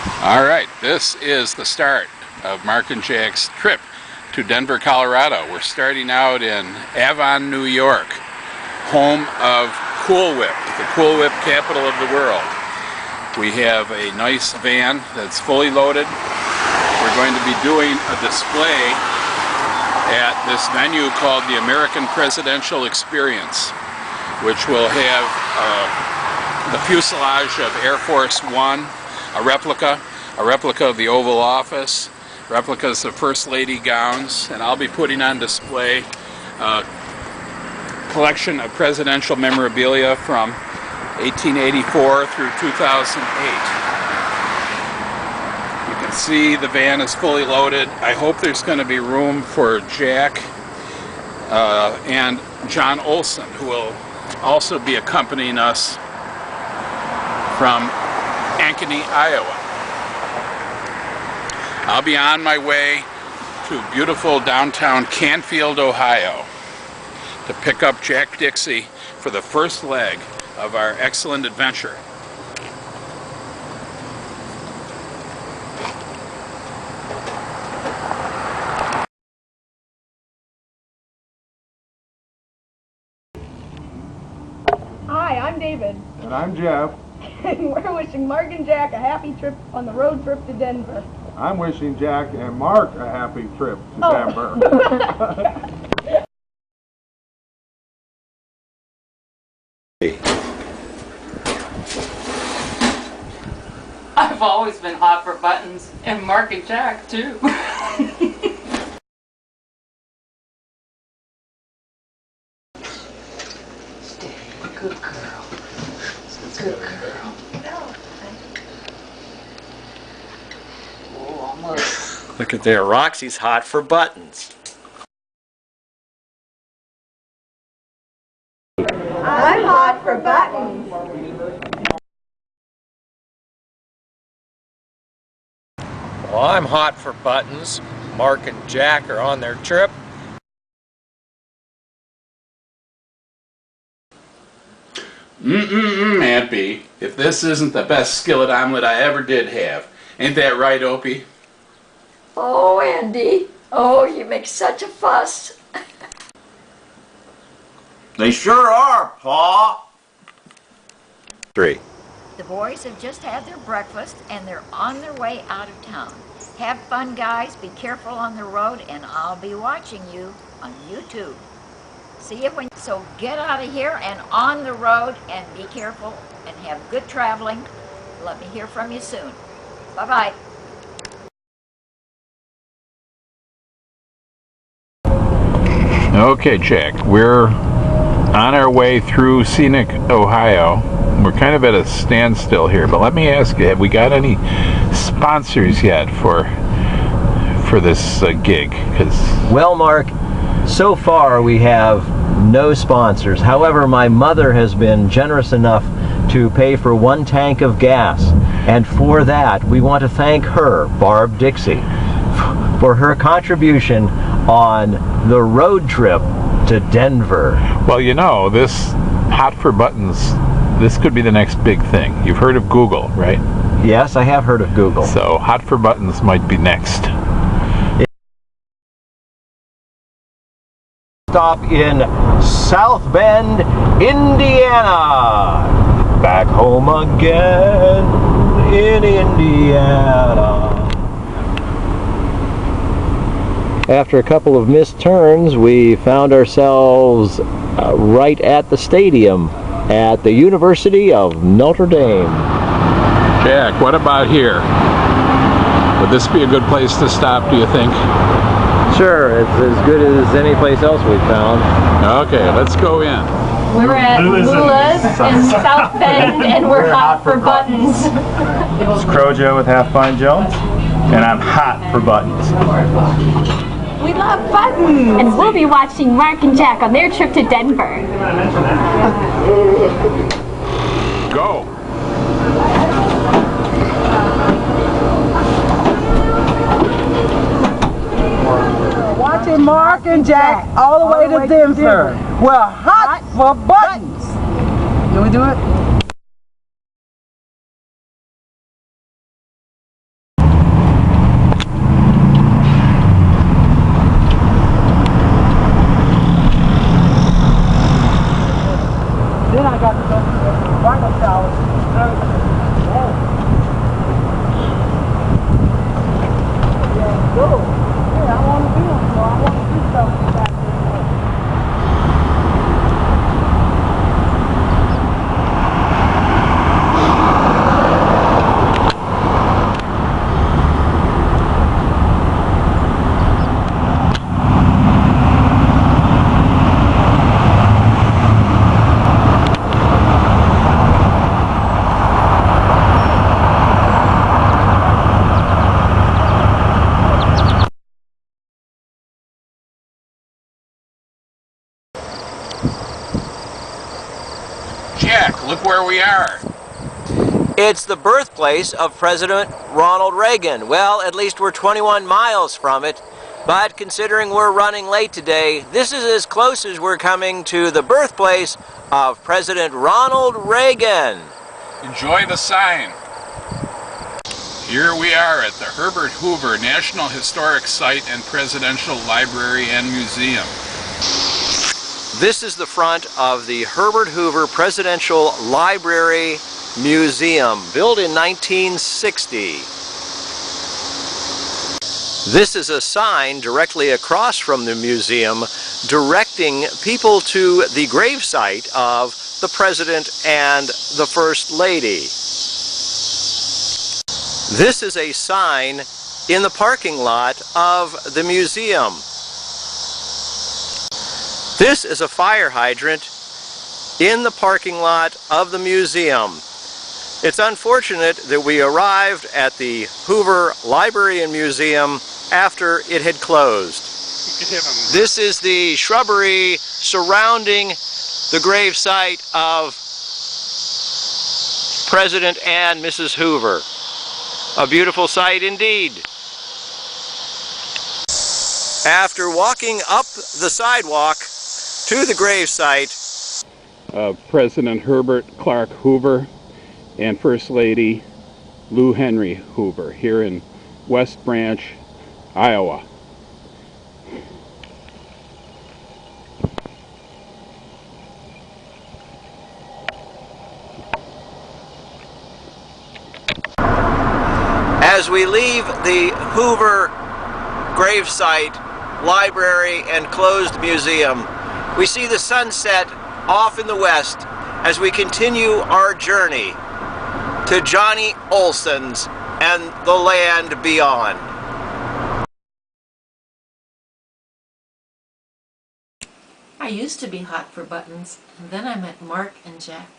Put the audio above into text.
All right, this is the start of Mark and Jack's trip to Denver, Colorado. We're starting out in Avon, New York, home of Cool Whip, the Cool Whip capital of the world. We have a nice van that's fully loaded. We're going to be doing a display at this venue called the American Presidential Experience, which will have the fuselage of Air Force One, a replica of the Oval Office, replicas of First Lady gowns, and I'll be putting on display a collection of presidential memorabilia from 1884 through 2008. You can see the van is fully loaded. I hope there's going to be room for Jack and John Olsen, who will also be accompanying us from Ankeny, Iowa. I'll be on my way to beautiful downtown Canfield, Ohio to pick up Jack Dixie for the first leg of our excellent adventure. Hi, I'm David. And I'm Jeff. And we're wishing Mark and Jack a happy trip on the road trip to Denver. I'm wishing Jack and Mark a happy trip to Denver. I've always been hot for buttons, and Mark and Jack too. Stay, good girl. Good girl. Oh, almost. Look at there, Roxy's hot for buttons. I'm hot for buttons. Well, I'm hot for buttons. Mark and Jack are on their trip. Aunt B, if this isn't the best skillet omelet I ever did have. Ain't that right, Opie? Oh, Andy. Oh, you make such a fuss. They sure are, Pa. 3. The boys have just had their breakfast and they're on their way out of town. Have fun, guys. Be careful on the road, and I'll be watching you on YouTube. See you when. So get out of here and on the road, and be careful and have good traveling. Let me hear from you soon. Bye-bye. Okay, Jack, we're on our way through scenic Ohio. We're kind of at a standstill here, but let me ask you, have we got any sponsors yet for this gig? Well, Mark, so far we have no sponsors. However, my mother has been generous enough to pay for 1 tank of gas, and for that we want to thank her, Barb Dixie, for her contribution on the road trip to Denver. Well, you know, this Hot for Buttons, this could be the next big thing. You've heard of Google, right? Yes, I have heard of Google. So Hot for Buttons might be next. Stop in South Bend, Indiana. Back home again in Indiana. After a couple of missed turns, we found ourselves right at the stadium at the University of Notre Dame. Jack, what about here? Would this be a good place to stop, do you think? Sure, it's as good as any place else we've found. Okay, let's go in. We're at Lula's in South Bend, and we're hot for buttons. It's Crojo with Half Pint Jones, and I'm hot for buttons. We love buttons! And we'll be watching Mark and Jack on their trip to Denver. Go! Watching Mark and Jack all the way to Denver. We're hot for buttons. Can we do it? where we are. It's the birthplace of President Ronald Reagan. Well, at least we're 21 miles from it. But considering we're running late today, this is as close as we're coming to the birthplace of President Ronald Reagan. Enjoy the sign. Here we are at the Herbert Hoover National Historic Site and Presidential Library and Museum. This is the front of the Herbert Hoover Presidential Library Museum, built in 1960. This is a sign directly across from the museum directing people to the gravesite of the President and the First Lady. This is a sign in the parking lot of the museum. This is a fire hydrant in the parking lot of the museum. It's unfortunate that we arrived at the Hoover Library and Museum after it had closed. This is the shrubbery surrounding the gravesite of President and Mrs. Hoover. A beautiful sight indeed. After walking up the sidewalk to the gravesite of President Herbert Clark Hoover and First Lady Lou Henry Hoover here in West Branch, Iowa. As we leave the Hoover gravesite, library, and closed museum, we see the sunset off in the west as we continue our journey to Johnny Olsen's and the land beyond. I used to be hot for buttons, and then I met Mark and Jack.